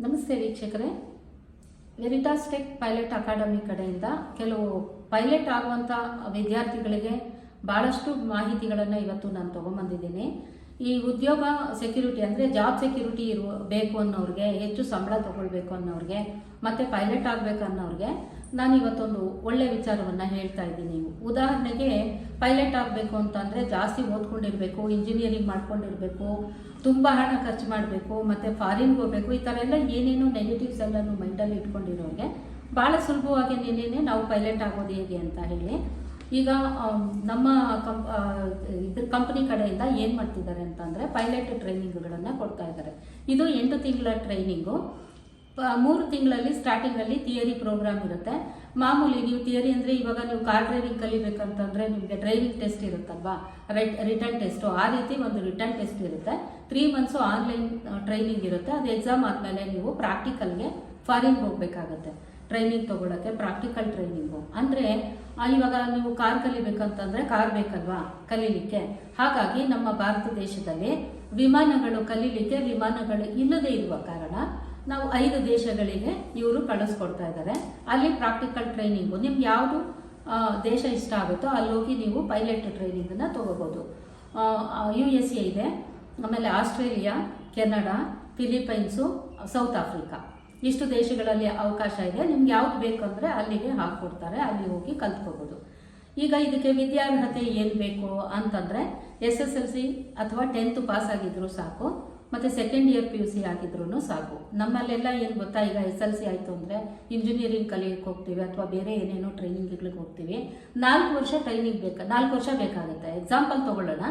ನಮಸ್ತೆ ವೀಕ್ಷಕರೇ, Veritas tech pilot academy ಕಡೆಯಿಂದ ಕೆಲವು ಪೈಲಟ್ ಆಗುವಂಥ ವಿದ್ಯಾರ್ಥಿಗಳಿಗೆ ಭಾಳಷ್ಟು ಮಾಹಿತಿಗಳನ್ನು ಇವತ್ತು ನಾನು ತೊಗೊಂಬಂದಿದ್ದೀನಿ. ಈ ಉದ್ಯೋಗ ಸೆಕ್ಯೂರಿಟಿ ಅಂದರೆ ಜಾಬ್ ಸೆಕ್ಯೂರಿಟಿ ಬೇಕು ಅನ್ನೋರಿಗೆ, ಹೆಚ್ಚು ಸಂಬಳ ತಗೊಳ್ಬೇಕು ಅನ್ನೋರಿಗೆ, ಮತ್ತು ಪೈಲಟ್ ಆಗಬೇಕು ಅನ್ನೋರಿಗೆ ನಾನು ಇವತ್ತೊಂದು ಒಳ್ಳೆ ವಿಚಾರವನ್ನು ಹೇಳ್ತಾ ಇದ್ದೀನಿ. ಉದಾಹರಣೆಗೆ ಪೈಲಟ್ ಆಗಬೇಕು ಅಂತಂದರೆ ಜಾಸ್ತಿ ಓದ್ಕೊಂಡಿರಬೇಕು, ಇಂಜಿನಿಯರಿಂಗ್ ಮಾಡ್ಕೊಂಡಿರಬೇಕು, ತುಂಬ ಹಣ ಖರ್ಚು ಮಾಡಬೇಕು, ಮತ್ತು ಫಾರಿನ್ಗೆ ಹೋಗಬೇಕು, ಈ ಥರ ಎಲ್ಲ ಏನೇನೋ ನೆಗೆಟಿವ್ಸ್ ಎಲ್ಲನೂ ಮೈಂಡಲ್ಲಿ ಇಟ್ಕೊಂಡಿರೋರಿಗೆ ಭಾಳ ಸುಲಭವಾಗಿ ನಿನ್ನೆ ನಾವು ಪೈಲಟ್ ಆಗೋದು ಹೇಗೆ ಅಂತ ಹೇಳಿ ಈಗ ನಮ್ಮ ಇದ್ರ ಕಂಪ್ನಿ ಕಡೆಯಿಂದ ಏನು ಮಾಡ್ತಿದ್ದಾರೆ ಅಂತಂದರೆ ಪೈಲಟ್ ಟ್ರೈನಿಂಗ್ಗಳನ್ನು ಕೊಡ್ತಾ ಇದ್ದಾರೆ. ಇದು 8 ತಿಂಗಳ ಟ್ರೈನಿಂಗು. 3 ತಿಂಗಳಲ್ಲಿ ಸ್ಟಾರ್ಟಿಂಗಲ್ಲಿ ಥಿಯರಿ ಪ್ರೋಗ್ರಾಮ್ ಇರುತ್ತೆ. ಮಾಮೂಲಿ ನೀವು ಥಿಯರಿ ಅಂದರೆ ಇವಾಗ ನೀವು ಕಾರ್ ಡ್ರೈವಿಂಗ್ ಕಲಿಬೇಕಂತಂದರೆ ನಿಮಗೆ ಡ್ರೈವಿಂಗ್ ಟೆಸ್ಟ್ ಇರುತ್ತಲ್ವಾ, ರಿಟರ್ನ್ ಟೆಸ್ಟು, ಆ ರೀತಿ ಒಂದು ರಿಟರ್ನ್ ಟೆಸ್ಟ್ ಇರುತ್ತೆ. 3 ಮಂತ್ಸು ಆನ್ಲೈನ್ ಟ್ರೈನಿಂಗ್ ಇರುತ್ತೆ. ಅದು ಎಕ್ಸಾಮ್ ಆದಮೇಲೆ ನೀವು ಪ್ರಾಕ್ಟಿಕಲ್ಗೆ ಫಾರಿನ್ಗೆ ಹೋಗಬೇಕಾಗತ್ತೆ ಟ್ರೈನಿಂಗ್ ತೊಗೊಳಕ್ಕೆ. ಪ್ರಾಕ್ಟಿಕಲ್ ಟ್ರೈನಿಂಗು ಅಂದರೆ ಇವಾಗ ನೀವು ಕಾರ್ ಕಲಿಬೇಕಂತಂದರೆ ಕಾರ್ ಬೇಕಲ್ವಾ ಕಲೀಲಿಕ್ಕೆ. ಹಾಗಾಗಿ ನಮ್ಮ ಭಾರತ ದೇಶದಲ್ಲಿ ವಿಮಾನಗಳು ಕಲೀಲಿಕ್ಕೆ ವಿಮಾನಗಳು ಇಲ್ಲದೇ ಇರುವ ಕಾರಣ ನಾವು 5 ದೇಶಗಳಿಗೆ ಇವರು ಕಳಿಸ್ಕೊಡ್ತಾ ಇದ್ದಾರೆ. ಅಲ್ಲಿ ಪ್ರಾಕ್ಟಿಕಲ್ ಟ್ರೈನಿಂಗು ನಿಮ್ಗೆ ಯಾವುದು ದೇಶ ಇಷ್ಟ ಆಗುತ್ತೋ ಅಲ್ಲಿ ಹೋಗಿ ನೀವು ಪೈಲಟ್ ಟ್ರೈನಿಂಗನ್ನು ತೊಗೋಬೋದು. USA ಇದೆ, ಆಮೇಲೆ ಆಸ್ಟ್ರೇಲಿಯಾ, ಕೆನಡಾ, ಫಿಲಿಪೈನ್ಸು, ಸೌತ್ ಆಫ್ರಿಕಾ, ಇಷ್ಟು ದೇಶಗಳಲ್ಲಿ ಅವಕಾಶ ಇದೆ. ನಿಮ್ಗೆ ಯಾವ್ದು ಬೇಕಂದರೆ ಅಲ್ಲಿಗೆ ಹಾಕ್ಕೊಡ್ತಾರೆ, ಅಲ್ಲಿ ಹೋಗಿ ಕಲ್ತ್ಕೋಬೋದು. ಈಗ ಇದಕ್ಕೆ ವಿದ್ಯಾರ್ಹತೆ ಏನು ಬೇಕು ಅಂತಂದರೆ SSLC ಅಥವಾ 10th ಪಾಸ್ ಆಗಿದ್ರು ಸಾಕು, ಮತ್ತು ಸೆಕೆಂಡ್ ಇಯರ್ PUC ಆಗಿದ್ರು ಸಾಕು. ನಮ್ಮಲ್ಲೆಲ್ಲ ಏನು ಗೊತ್ತಾ, ಈಗ SLC ಆಯಿತು ಅಂದರೆ ಇಂಜಿನಿಯರಿಂಗ್ ಕಲಿಯಕ್ಕೆ ಹೋಗ್ತೀವಿ ಅಥವಾ ಬೇರೆ ಏನೇನೋ ಟ್ರೈನಿಂಗ್ಗಳಿಗೆ ಹೋಗ್ತೀವಿ. 4 ವರ್ಷ ಟ್ರೈನಿಂಗ್ 4 ವರ್ಷ ಬೇಕಾಗುತ್ತೆ. ಎಕ್ಸಾಂಪಲ್ ತೊಗೊಳ್ಳೋಣ,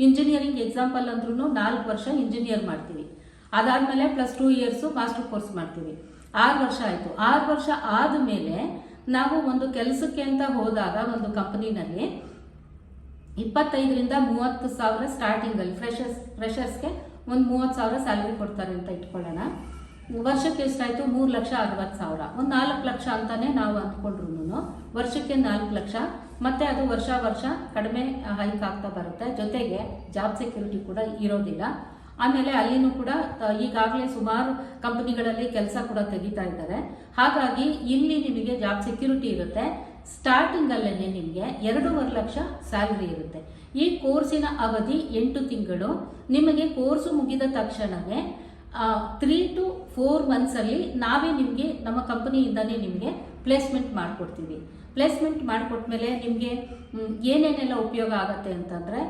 ಇಂಜಿನಿಯರಿಂಗ್ ಎಕ್ಸಾಂಪಲ್ ಅಂದ್ರೂ 4 ವರ್ಷ ಇಂಜಿನಿಯರ್ ಮಾಡ್ತೀವಿ. ಅದಾದಮೇಲೆ +2 ಇಯರ್ಸು ಮಾಸ್ಟರ್ ಕೋರ್ಸ್ ಮಾಡ್ತೀವಿ. 6 ವರ್ಷ ಆಯಿತು. 6 ವರ್ಷ ಆದಮೇಲೆ ನಾವು ಒಂದು ಕೆಲಸಕ್ಕೆ ಅಂತ ಹೋದಾಗ ಒಂದು ಕಂಪನಿನಲ್ಲಿ 25,000 to 30,000 ಸ್ಟಾರ್ಟಿಂಗಲ್ಲಿ ಫ್ರೆಷರ್ಸ್ಗೆ ಒಂದು 30,000 ಸ್ಯಾಲ್ರಿ ಕೊಡ್ತಾರೆ ಅಂತ ಇಟ್ಕೊಳ್ಳೋಣ. ವರ್ಷಕ್ಕೆ ಎಷ್ಟಾಯಿತು? 3,60,000. ಒಂದು 4 ಲಕ್ಷ ಅಂತಾನೆ ನಾವು ಅಂದ್ಕೊಂಡ್ರು ವರ್ಷಕ್ಕೆ 4 ಲಕ್ಷ. ಮತ್ತೆ ಅದು ವರ್ಷ ಕಡಿಮೆ ಹೈಕ್ ಆಗ್ತಾ ಬರುತ್ತೆ. ಜೊತೆಗೆ ಜಾಬ್ ಸೆಕ್ಯೂರಿಟಿ ಕೂಡ ಇರೋದಿಲ್ಲ. ಆಮೇಲೆ ಅಲ್ಲಿನೂ ಕೂಡ ಈಗಾಗಲೇ ಸುಮಾರು ಕಂಪನಿಗಳಲ್ಲಿ ಕೆಲಸ ಕೂಡ ತೆಗಿತಾ ಇದ್ದಾರೆ. ಹಾಗಾಗಿ ಇಲ್ಲಿ ನಿಮಗೆ ಜಾಬ್ ಸೆಕ್ಯೂರಿಟಿ ಇರುತ್ತೆ. ಸ್ಟಾರ್ಟಿಂಗಲ್ಲೇ ನಿಮಗೆ 2.5 ಲಕ್ಷ ಸ್ಯಾಲ್ರಿ ಇರುತ್ತೆ. ಈ ಕೋರ್ಸಿನ ಅವಧಿ 8 ತಿಂಗಳು. ನಿಮಗೆ ಕೋರ್ಸು ಮುಗಿದ ತಕ್ಷಣವೇ 3 to 4 ಮಂತ್ಸಲ್ಲಿ ನಾವೇ ನಿಮಗೆ ನಮ್ಮ ಕಂಪನಿಯಿಂದನೇ ನಿಮಗೆ ಪ್ಲೇಸ್ಮೆಂಟ್ ಮಾಡಿಕೊಡ್ತೀವಿ. ಪ್ಲೇಸ್ಮೆಂಟ್ ಮಾಡಿಕೊಟ್ಮೇಲೆ ನಿಮಗೆ ಏನೇನೆಲ್ಲ ಉಪಯೋಗ ಆಗುತ್ತೆ ಅಂತಂದರೆ,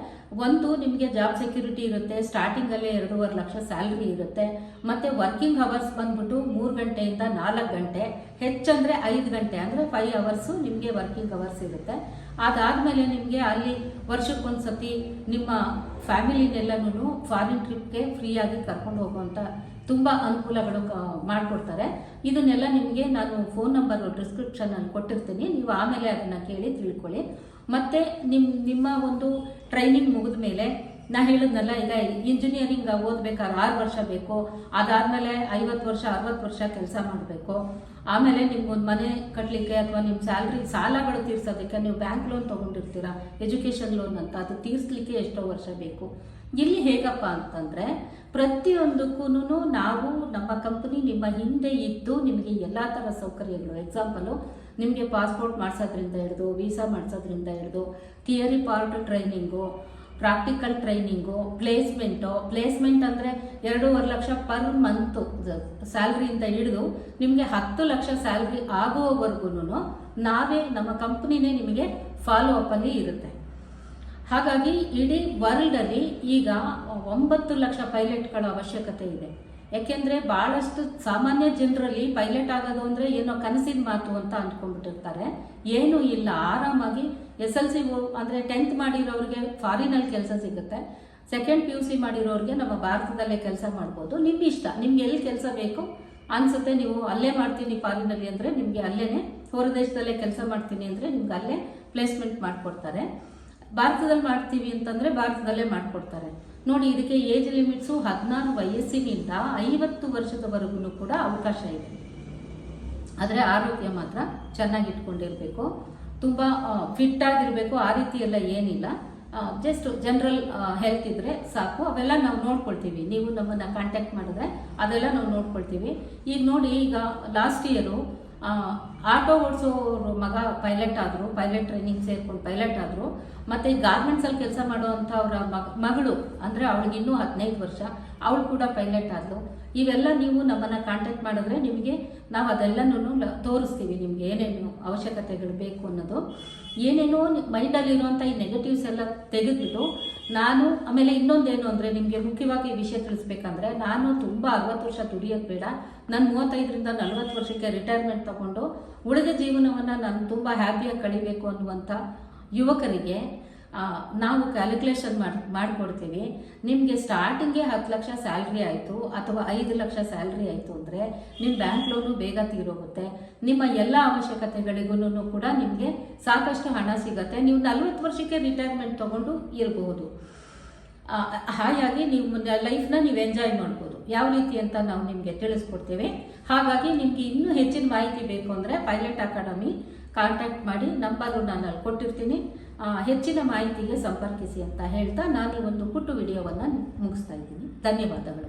ಒಂದು ನಿಮಗೆ ಜಾಬ್ ಸೆಕ್ಯೂರಿಟಿ ಇರುತ್ತೆ. ಸ್ಟಾರ್ಟಿಂಗಲ್ಲೇ 2.5 ಲಕ್ಷ ಸ್ಯಾಲ್ರಿ ಇರುತ್ತೆ. ಮತ್ತು ವರ್ಕಿಂಗ್ ಅವರ್ಸ್ ಬಂದ್ಬಿಟ್ಟು 3 ಗಂಟೆಯಿಂದ 4 ಗಂಟೆ, ಹೆಚ್ಚಂದರೆ 5 ಗಂಟೆ ಅಂದರೆ 5 ಅವರ್ಸು ನಿಮಗೆ ವರ್ಕಿಂಗ್ ಅವರ್ಸ್ ಇರುತ್ತೆ. ಅದಾದಮೇಲೆ ನಿಮಗೆ ಅಲ್ಲಿ ವರ್ಷಕ್ಕೊಂದು ಸತಿ ನಿಮ್ಮ ಫ್ಯಾಮಿಲಿನೆಲ್ಲನೂ ಫಾರಿನ್ ಟ್ರಿಪ್ಗೆ ಫ್ರೀಯಾಗಿ ಕರ್ಕೊಂಡು ಹೋಗುವಂಥ ತುಂಬ ಅನುಕೂಲಗಳು ಮಾಡಿಕೊಡ್ತಾರೆ. ಇದನ್ನೆಲ್ಲ ನಿಮಗೆ ನಾನು ಫೋನ್ ನಂಬರ್ ಡಿಸ್ಕ್ರಿಪ್ಷನಲ್ಲಿ ಕೊಟ್ಟಿರ್ತೀನಿ, ನೀವು ಆಮೇಲೆ ಅದನ್ನು ಕೇಳಿ ತಿಳ್ಕೊಳ್ಳಿ. ಮತ್ತು ನಿಮ್ಮ ಒಂದು ಟ್ರೈನಿಂಗ್ ಮುಗಿದ ಮೇಲೆ ನಾ ಹೇಳಿದ್ನಲ್ಲ, ಈಗ ಇಂಜಿನಿಯರಿಂಗ್ ಓದಬೇಕಾದ್ರೆ 6 ವರ್ಷ ಬೇಕು. ಅದಾದಮೇಲೆ 50 ವರ್ಷ 60 ವರ್ಷ ಕೆಲಸ ಮಾಡಬೇಕು. ಆಮೇಲೆ ನಿಮ್ಗೊಂದು ಮನೆ ಕಟ್ಟಲಿಕ್ಕೆ ಅಥವಾ ನಿಮ್ಮ ಸಾಲಗಳು ತೀರ್ಸೋದಕ್ಕೆ ನೀವು ಬ್ಯಾಂಕ್ ಲೋನ್ ತೊಗೊಂಡಿರ್ತೀರ, ಎಜುಕೇಷನ್ ಲೋನ್ ಅಂತ, ಅದು ತೀರಿಸಲಿಕ್ಕೆ ಎಷ್ಟೋ ವರ್ಷ ಬೇಕು. ಇಲ್ಲಿ ಹೇಗಪ್ಪ ಅಂತಂದರೆ ಪ್ರತಿಯೊಂದಕ್ಕೂ ನಾವು ನಮ್ಮ ಕಂಪನಿ ನಿಮ್ಮ ಹಿಂದೆ ಇದ್ದು ನಿಮಗೆ ಎಲ್ಲ ಥರ ಸೌಕರ್ಯಗಳು, ಎಕ್ಸಾಂಪಲು ನಿಮಗೆ ಪಾಸ್ಪೋರ್ಟ್ ಮಾಡಿಸೋದ್ರಿಂದ ಹಿಡಿದು ವೀಸಾ ಮಾಡಿಸೋದ್ರಿಂದ ಹಿಡಿದು theory part training, practical training, placement ಅಂದರೆ 2.5 ಲಕ್ಷ ಪರ್ ಮಂತು ಸ್ಯಾಲ್ರಿಯಿಂದ ಹಿಡಿದು ನಿಮಗೆ 10 ಲಕ್ಷ ಸ್ಯಾಲ್ರಿ ಆಗುವವರೆಗೂ ನಾವೇ ನಮ್ಮ ಕಂಪ್ನಿನೇ ನಿಮಗೆ ಫಾಲೋ ಅಪ್ಪಲ್ಲಿ ಇರುತ್ತೆ. ಹಾಗಾಗಿ ಇಡೀ ವರ್ಲ್ಡಲ್ಲಿ ಈಗ 9 ಲಕ್ಷ ಪೈಲಟ್ಗಳ ಅವಶ್ಯಕತೆ ಇದೆ. ಯಾಕೆಂದರೆ ಭಾಳಷ್ಟು ಸಾಮಾನ್ಯ ಜನರಲ್ಲಿ ಪೈಲಟ್ ಆಗೋದು ಅಂದರೆ ಏನೋ ಕನಸಿನ ಮಾತು ಅಂತ ಅಂದ್ಕೊಂಡ್ಬಿಟ್ಟಿರ್ತಾರೆ. ಏನೂ ಇಲ್ಲ, ಆರಾಮಾಗಿ SLC ಅಂದರೆ 10th ಮಾಡಿರೋರಿಗೆ ಫಾರಿನಲ್ಲಿ ಕೆಲಸ ಸಿಗುತ್ತೆ. ಸೆಕೆಂಡ್ PUC ಮಾಡಿರೋರಿಗೆ ನಮ್ಮ ಭಾರತದಲ್ಲೇ ಕೆಲಸ ಮಾಡ್ಬೋದು. ನಿಮ್ಮ ಇಷ್ಟ, ನಿಮ್ಗೆ ಎಲ್ಲಿ ಕೆಲಸ ಬೇಕು ಅನಿಸುತ್ತೆ, ನೀವು ಅಲ್ಲೇ ಮಾಡ್ತೀನಿ ಫಾರಿನಲ್ಲಿ ಅಂದರೆ ನಿಮಗೆ ಅಲ್ಲೇ, ಹೊರ ದೇಶದಲ್ಲೇ ಕೆಲಸ ಮಾಡ್ತೀನಿ ಅಂದರೆ ನಿಮ್ಗೆ ಅಲ್ಲೇ ಪ್ಲೇಸ್ಮೆಂಟ್ ಮಾಡಿಕೊಡ್ತಾರೆ. ಭಾರತದಲ್ಲಿ ಮಾಡ್ತೀವಿ ಅಂತಂದರೆ ಭಾರತದಲ್ಲೇ ಮಾಡಿಕೊಡ್ತಾರೆ. ನೋಡಿ, ಇದಕ್ಕೆ ಏಜ್ ಲಿಮಿಟ್ಸು 16 ವಯಸ್ಸಿನಿಂದ 50 ವರ್ಷದವರೆಗೂ ಕೂಡ ಅವಕಾಶ ಇದೆ. ಆದರೆ ಆರೋಗ್ಯ ಮಾತ್ರ ಚೆನ್ನಾಗಿ ಇಟ್ಕೊಂಡಿರಬೇಕು, ತುಂಬ ಫಿಟ್ ಆಗಿರಬೇಕು. ಆ ರೀತಿ ಎಲ್ಲ ಏನಿಲ್ಲ. ಜಸ್ಟ್ ಜನರಲ್ ಹೆಲ್ತ್ ಇದ್ದರೆ ಸಾಕು, ಅವೆಲ್ಲ ನಾವು ನೋಡ್ಕೊಳ್ತೀವಿ. ನೀವು ನಮ್ಮನ್ನು ಕಾಂಟ್ಯಾಕ್ಟ್ ಮಾಡಿದ್ರೆ ಅದೆಲ್ಲ ನಾವು ನೋಡ್ಕೊಳ್ತೀವಿ. ಈಗ ನೋಡಿ, ಈಗ ಲಾಸ್ಟ್ ಇಯರು ಆಟೋ ಓಡಿಸೋರು ಮಗ ಪೈಲಟ್ ಆದರು, ಪೈಲಟ್ ಟ್ರೈನಿಂಗ್ ಸೇರ್ಕೊಂಡು ಪೈಲಟ್ ಆದರು. ಮತ್ತು ಗಾರ್ಮೆಂಟ್ಸಲ್ಲಿ ಕೆಲಸ ಮಾಡುವಂಥ ಅವರ ಮಗಳು ಅಂದರೆ ಅವಳಿಗೆ ಇನ್ನೂ 15 ವರ್ಷ, ಅವಳು ಕೂಡ ಪೈಲಟ್ ಆದಳು. ಇವೆಲ್ಲ ನೀವು ನಮ್ಮನ್ನು ಕಾಂಟ್ಯಾಕ್ಟ್ ಮಾಡಿದ್ರೆ ನಿಮಗೆ ನಾವು ಅದೆಲ್ಲನೂ ತೋರಿಸ್ತೀವಿ, ನಿಮ್ಗೆ ಏನೇನು ಅವಶ್ಯಕತೆಗಳು ಬೇಕು ಅನ್ನೋದು. ಏನೇನೋ ಮೈಂಡಲ್ಲಿರುವಂಥ ಈ ನೆಗೆಟಿವ್ಸ್ ಎಲ್ಲ ತೆಗೆದುಬಿಟ್ಟು ನಾನು ಆಮೇಲೆ ಇನ್ನೊಂದೇನು ಅಂದರೆ ನಿಮಗೆ ಮುಖ್ಯವಾಗಿ ಈ ವಿಷಯ ತಿಳಿಸ್ಬೇಕಂದ್ರೆ, ನಾನು ತುಂಬ 60 ವರ್ಷ ದುಡಿಯೋದು ಬೇಡ, ನಾನು 35ರಿಂದ 40 ವರ್ಷಕ್ಕೆ ರಿಟೈರ್ಮೆಂಟ್ ತಗೊಂಡು ಉಳಿದ ಜೀವನವನ್ನು ನಾನು ತುಂಬ ಹ್ಯಾಪಿಯಾಗಿ ಕಳಿಬೇಕು ಅನ್ನುವಂಥ ಯುವಕರಿಗೆ ನಾವು ಕ್ಯಾಲ್ಕುಲೇಷನ್ ಮಾಡಿಕೊಡ್ತೀವಿ. ನಿಮಗೆ ಸ್ಟಾರ್ಟಿಂಗೇ 10 ಲಕ್ಷ ಸ್ಯಾಲ್ರಿ ಆಯಿತು ಅಥವಾ 5 ಲಕ್ಷ ಸ್ಯಾಲ್ರಿ ಆಯಿತು ಅಂದರೆ ನಿಮ್ಮ ಬ್ಯಾಂಕ್ ಲೋನು ಬೇಗ ತೀರೋಗುತ್ತೆ. ನಿಮ್ಮ ಎಲ್ಲ ಅವಶ್ಯಕತೆಗಳಿಗೂ ಕೂಡ ನಿಮಗೆ ಸಾಕಷ್ಟು ಹಣ ಸಿಗುತ್ತೆ. ನೀವು 40 ವರ್ಷಕ್ಕೆ ರಿಟೈರ್ಮೆಂಟ್ ತೊಗೊಂಡು ಇರಬಹುದು. ಹಾಗಾಗಿ ನೀವು ಲೈಫ್ನ ನೀವು ಎಂಜಾಯ್ ಮಾಡ್ಬೋದು. ಯಾವ ರೀತಿ ಅಂತ ನಾವು ನಿಮಗೆ ತಿಳಿಸ್ಕೊಡ್ತೇವೆ. ಹಾಗಾಗಿ ನಿಮಗೆ ಇನ್ನೂ ಹೆಚ್ಚಿನ ಮಾಹಿತಿ ಬೇಕು ಅಂದರೆ ಪೈಲಟ್ ಅಕಾಡೆಮಿ ಕಾಂಟ್ಯಾಕ್ಟ್ ಮಾಡಿ, ನಂಬರು ನಾನು ಅಲ್ಲಿ ಕೊಟ್ಟಿರ್ತೀನಿ. ಹೆಚ್ಚಿನ ಮಾಹಿತಿಗೆ ಸಂಪರ್ಕಿಸಿ ಅಂತ ಹೇಳ್ತಾ ನಾನು ಈ ಒಂದು ಪುಟ್ಟ ವಿಡಿಯೋವನ್ನು ಮುಗಿಸ್ತಾ ಇದ್ದೀನಿ. ಧನ್ಯವಾದಗಳು.